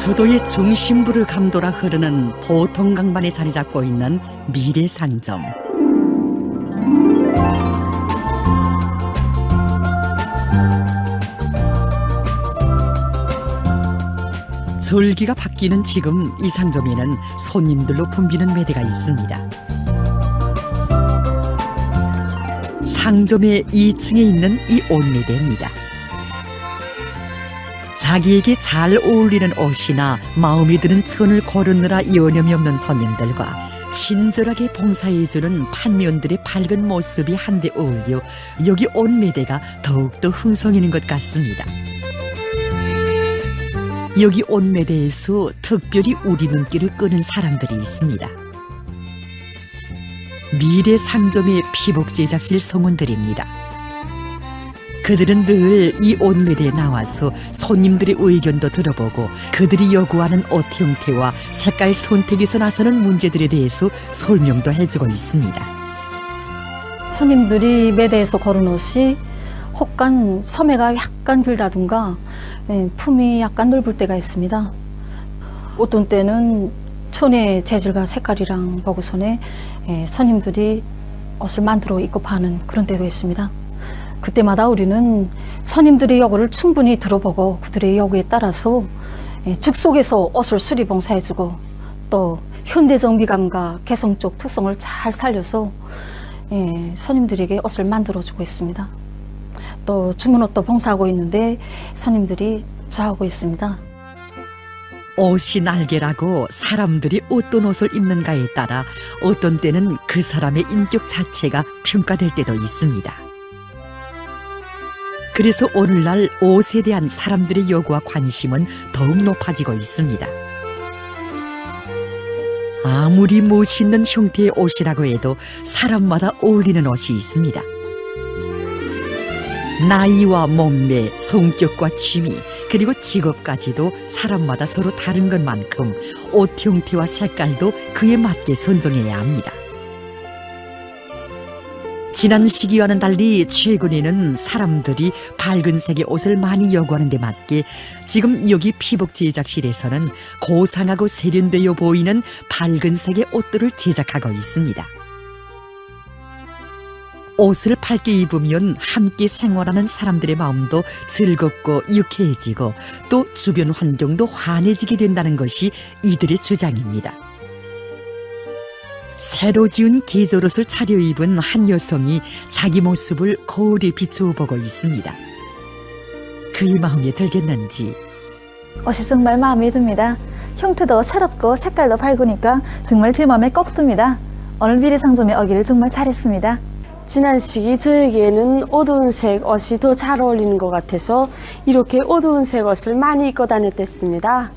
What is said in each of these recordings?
수도의 중심부를 감돌아 흐르는 보통강반에 자리 잡고 있는 미래상점. 절기가 바뀌는 지금 이 상점에는 손님들로 붐비는 매대가 있습니다. 상점의 2층에 있는 이 옷매대입니다. 자기에게 잘 어울리는 옷이나 마음에 드는 천을 고르느라 여념이 없는 손님들과 친절하게 봉사해주는 판매원들의 밝은 모습이 한데 어울려 여기 옷매대가 더욱더 흥성이는 것 같습니다. 여기 옷매대에서 특별히 우리 눈길을 끄는 사람들이 있습니다. 미래상점의 피복 제작실 성원들입니다. 그들은 늘 이 옷매대에 나와서 손님들의 의견도 들어보고 그들이 요구하는 옷 형태와 색깔 선택에서 나서는 문제들에 대해서 설명도 해주고 있습니다. 손님들이 매대에서 고른 옷이 혹간 소매가 약간 길다든가 품이 약간 넓을 때가 있습니다. 어떤 때는 천의 재질과 색깔이랑 보고서는 손님들이 옷을 만들어 입고 파는 그런 때도 있습니다. 그때마다 우리는 손님들의 요구를 충분히 들어보고 그들의 요구에 따라서 즉석에서 옷을 수리 봉사해주고 또 현대적 미감과 개성적 특성을 잘 살려서 손님들에게 옷을 만들어주고 있습니다. 또 주문옷도 봉사하고 있는데 손님들이 좋아하고 있습니다. 옷이 날개라고 사람들이 어떤 옷을 입는가에 따라 어떤 때는 그 사람의 인격 자체가 평가될 때도 있습니다. 그래서 오늘날 옷에 대한 사람들의 요구와 관심은 더욱 높아지고 있습니다. 아무리 멋있는 형태의 옷이라고 해도 사람마다 어울리는 옷이 있습니다. 나이와 몸매, 성격과 취미, 그리고 직업까지도 사람마다 서로 다른 것만큼 옷 형태와 색깔도 그에 맞게 선정해야 합니다. 지난 시기와는 달리 최근에는 사람들이 밝은 색의 옷을 많이 요구하는 데 맞게 지금 여기 피복 제작실에서는 고상하고 세련되어 보이는 밝은 색의 옷들을 제작하고 있습니다. 옷을 밝게 입으면 함께 생활하는 사람들의 마음도 즐겁고 유쾌해지고 또 주변 환경도 환해지게 된다는 것이 이들의 주장입니다. 새로 지은 계절옷을 차려입은 한 여성이 자기 모습을 거울에 비추어 보고 있습니다. 그의 마음에 들겠는지 옷이 정말 마음에 듭니다. 형태도 새롭고 색깔도 밝으니까 정말 제 마음에 꼭 듭니다. 오늘 미래상점에 오기를 정말 잘했습니다. 지난 시기 저에게는 어두운 색 옷이 더 잘 어울리는 것 같아서 이렇게 어두운 색 옷을 많이 입고 다녔댔습니다.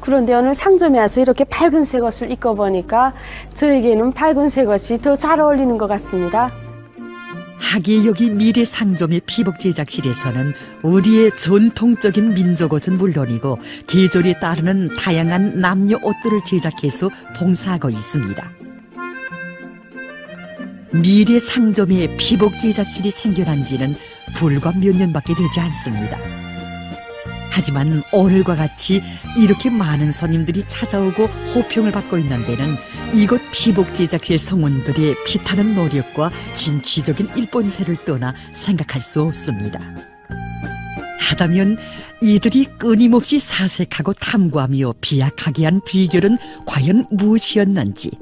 그런데 오늘 상점에 와서 이렇게 밝은 색 옷을 입고 보니까 저에게는 밝은 색 옷이 더 잘 어울리는 것 같습니다. 하기에 여기 미래상점의 피복 제작실에서는 우리의 전통적인 민족옷은 물론이고 계절에 따르는 다양한 남녀 옷들을 제작해서 봉사하고 있습니다. 미래상점의 피복 제작실이 생겨난 지는 불과 몇 년밖에 되지 않습니다. 하지만 오늘과 같이 이렇게 많은 손님들이 찾아오고 호평을 받고 있는 데는 이곳 피복 제작실 성원들의 피타는 노력과 진취적인 일본세를 떠나 생각할 수 없습니다. 하다면 이들이 끊임없이 사색하고 탐구하며 비약하게 한 비결은 과연 무엇이었는지,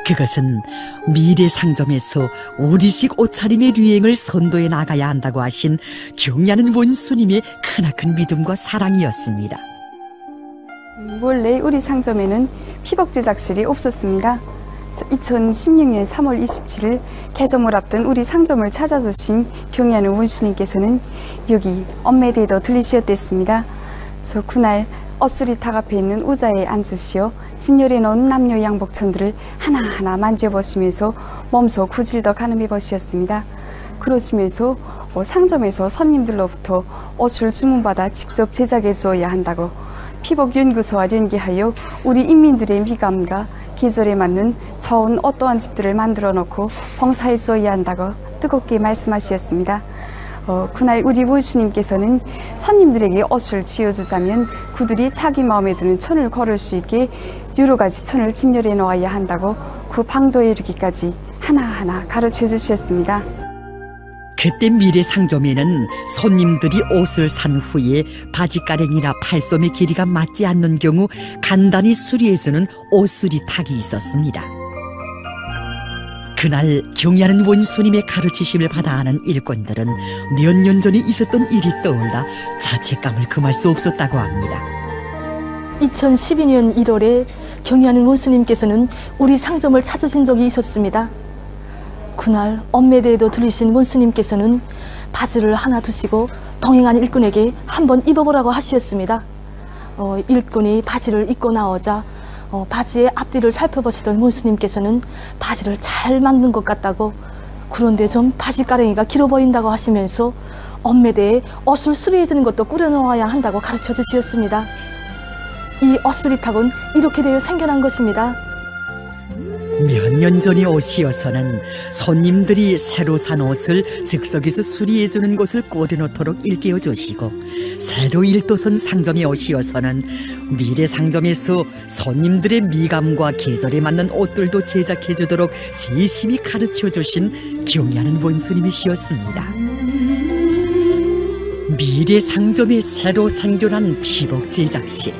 그것은 미래상점에서 우리식 옷차림의 유행을 선도해 나가야 한다고 하신 경야는 원수님의 크나큰 믿음과 사랑이었습니다. 원래 우리 상점에는 피복 제작실이 없었습니다. 2016년 3월 27일 개점을 앞둔 우리 상점을 찾아주신 경야는 원수님께서는 여기 옷매대에도 들리셨댔습니다. 그래서 그날 옷수리탁 앞에 있는 의자에 앉으시어 진열해 놓은 남녀 양복천들을 하나하나 만져보시면서 몸소 구질도 가늠해 보셨습니다. 그러시면서 상점에서 손님들로부터 옷을 주문받아 직접 제작해 주어야 한다고 피복연구소와 연계하여 우리 인민들의 미감과 계절에 맞는 좋은 어떠한 집들을 만들어 놓고 봉사해 주어야 한다고 뜨겁게 말씀하셨습니다. 그날 우리 모수님께서는 손님들에게 옷을 지어주자면 그들이 자기 마음에 드는 촌을 걸을 수 있게 여러 가지 촌을 진열해 놓아야 한다고 그 방도에 이르기까지 하나하나 가르쳐 주셨습니다. 그때 미래 상점에는 손님들이 옷을 산 후에 바지가랭이나 팔소매 길이가 맞지 않는 경우 간단히 수리해주는 옷수리탁이 있었습니다. 그날 경야는 원수님의 가르치심을 받아 하는 일꾼들은 몇 년 전에 있었던 일이 떠올라 자책감을 금할 수 없었다고 합니다. 2012년 1월에 경야는 원수님께서는 우리 상점을 찾으신 적이 있었습니다. 그날 엄매대에도 들리신 원수님께서는 바지를 하나 두시고 동행한 일꾼에게 한번 입어보라고 하시었습니다. 일꾼이 바지를 입고 나오자 바지의 앞뒤를 살펴보시던 원수님께서는 바지를 잘 만든 것 같다고, 그런데 좀 바지가랭이가 길어 보인다고 하시면서 엄매대에 옷을 수리해주는 것도 꾸려놓아야 한다고 가르쳐 주시었습니다. 이 옷수리탁은 이렇게 되어 생겨난 것입니다. 몇 년 전의 옷이어서는 손님들이 새로 산 옷을 즉석에서 수리해주는 곳을 꾸려놓도록 일깨워 주시고, 새로 일도선 상점의 옷이어서는 미래 상점에서 손님들의 미감과 계절에 맞는 옷들도 제작해 주도록 세심히 가르쳐 주신 경야는 원수님이시었습니다. 미래 상점에 새로 생겨난 피복 제작실.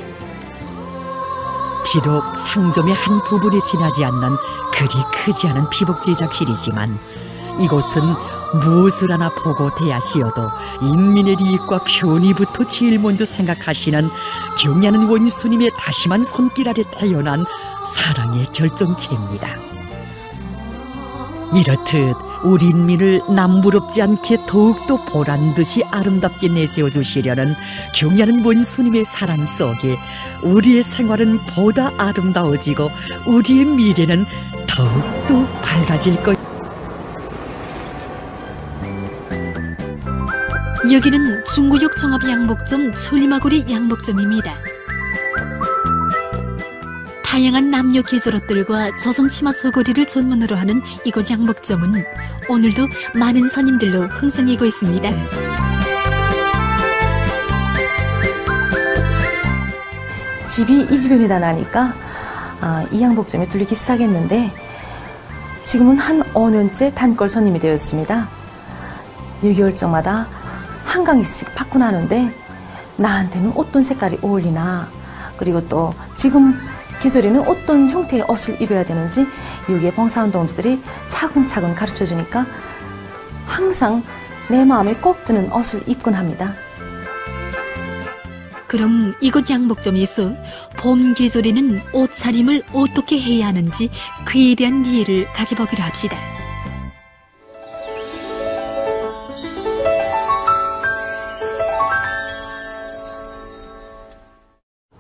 비록 상점의 한 부분에 지나지 않는 그리 크지 않은 피복 제작실이지만 이곳은 무엇을 하나 보고 대하시어도 인민의利益과 편의부터 제일 먼저 생각하시는 경야는 원수님의 다심한 손길 아래 태어난 사랑의 결정체입니다. 이렇듯 우리 인민을 남부럽지 않게 더욱더 보란듯이 아름답게 내세워 주시려는 경야는 원수님의 사랑 속에 우리의 생활은 보다 아름다워지고 우리의 미래는 더욱더 밝아질 것. 여기는 중구역 종합양복점 천리마구리 양복점입니다. 다양한 남녀 계절 옷들과 조선 치마 저고리를 전문으로 하는 이곳 양복점은 오늘도 많은 손님들로 흥성이고 있습니다. 집이 이 주변이다 나니까 이 양복점에 들리기 시작했는데 지금은 한 5년째 단골 손님이 되었습니다. 6개월쯤마다 한강씩 바꾸나는데 나한테는 어떤 색깔이 어울리나, 그리고 또 지금 계절에는 어떤 형태의 옷을 입어야 되는지 여기에 봉사원 동지들이 차근차근 가르쳐주니까 항상 내 마음에 꼭 드는 옷을 입곤 합니다. 그럼 이곳 양복점에서 봄 계절에는 옷차림을 어떻게 해야 하는지 그에 대한 이해를 가져보기로 합시다.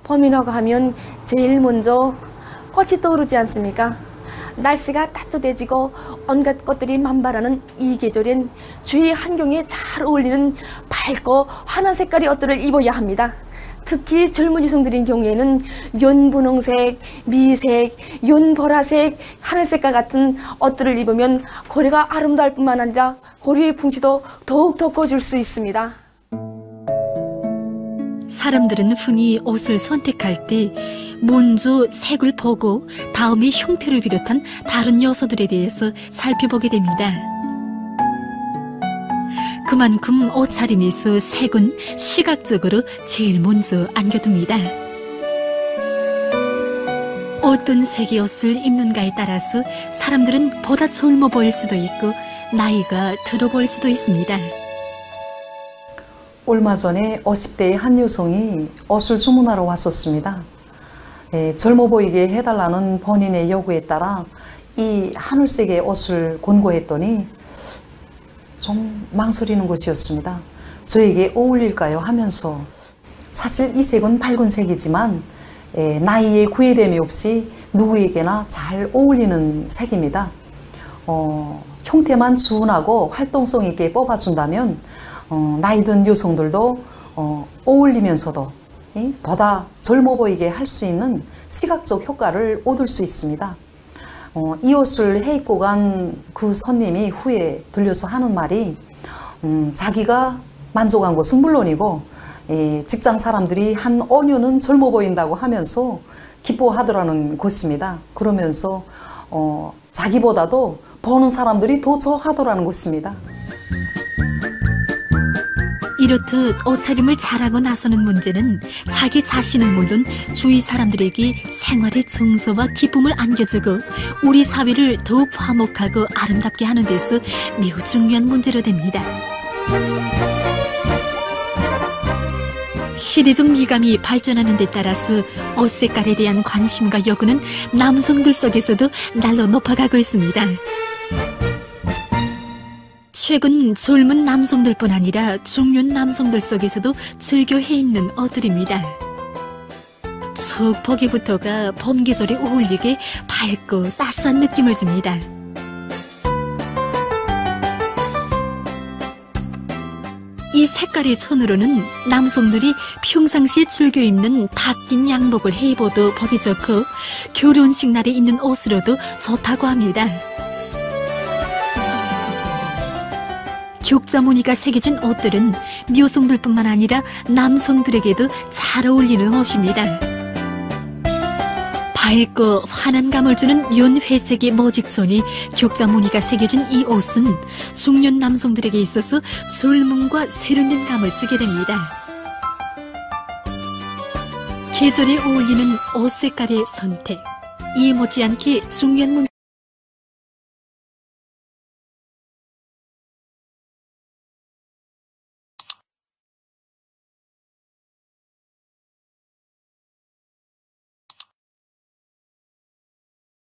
봄이라고 하면 제일 먼저 꽃이 떠오르지 않습니까? 날씨가 따뜻해지고 온갖 꽃들이 만발하는 이 계절엔 주위 환경에 잘 어울리는 밝고 환한 색깔의 옷들을 입어야 합니다. 특히 젊은 여성들인 경우에는 연분홍색, 미색, 연보라색, 하늘색과 같은 옷들을 입으면 거리가 아름다울 뿐만 아니라 거리의 풍치도 더욱 돋궈줄 수 있습니다. 사람들은 흔히 옷을 선택할 때 먼저 색을 보고 다음에 형태를 비롯한 다른 요소들에 대해서 살펴보게 됩니다. 그만큼 옷차림에서 색은 시각적으로 제일 먼저 안겨둡니다. 어떤 색의 옷을 입는가에 따라서 사람들은 보다 젊어 보일 수도 있고 나이가 들어 보일 수도 있습니다. 얼마 전에 50대의 한 여성이 옷을 주문하러 왔었습니다. 젊어 보이게 해달라는 본인의 요구에 따라 이 하늘색의 옷을 권고했더니 좀 망설이는 것이었습니다. 저에게 어울릴까요? 하면서 사실 이 색은 밝은 색이지만 나이에 구애됨이 없이 누구에게나 잘 어울리는 색입니다. 형태만 준하고 활동성 있게 뽑아준다면 나이 든 여성들도 어울리면서도 보다 젊어 보이게 할 수 있는 시각적 효과를 얻을 수 있습니다. 이 옷을 해입고 간 그 손님이 후에 들려서 하는 말이 자기가 만족한 것은 물론이고 직장 사람들이 한 5년은 젊어 보인다고 하면서 기뻐하더라는 것입니다. 그러면서 자기보다도 보는 사람들이 더 좋아하더라는 것입니다. 이렇듯 옷차림을 잘하고 나서는 문제는 자기 자신은 물론 주위 사람들에게 생활의 정서와 기쁨을 안겨주고 우리 사회를 더욱 화목하고 아름답게 하는 데서 매우 중요한 문제로 됩니다. 시대적 미감이 발전하는 데 따라서 옷 색깔에 대한 관심과 요구는 남성들 속에서도 날로 높아가고 있습니다. 최근 젊은 남성들뿐 아니라 중년 남성들 속에서도 즐겨 해입는 옷들입니다. 쭉 보기부터가 봄 계절에 어울리게 밝고 따스한 느낌을 줍니다. 이 색깔의 천으로는 남성들이 평상시에 즐겨 입는 다 낀 양복을 해입어도 보기 좋고 결혼식 날에 입는 옷으로도 좋다고 합니다. 격자 무늬가 새겨진 옷들은 여성들뿐만 아니라 남성들에게도 잘 어울리는 옷입니다. 밝고 환한 감을 주는 연회색의 모직선이 격자 무늬가 새겨진 이 옷은 중년 남성들에게 있어서 젊음과 세련된 감을 주게 됩니다. 계절에 어울리는 옷 색깔의 선택, 이에 못지않게 중요한 문제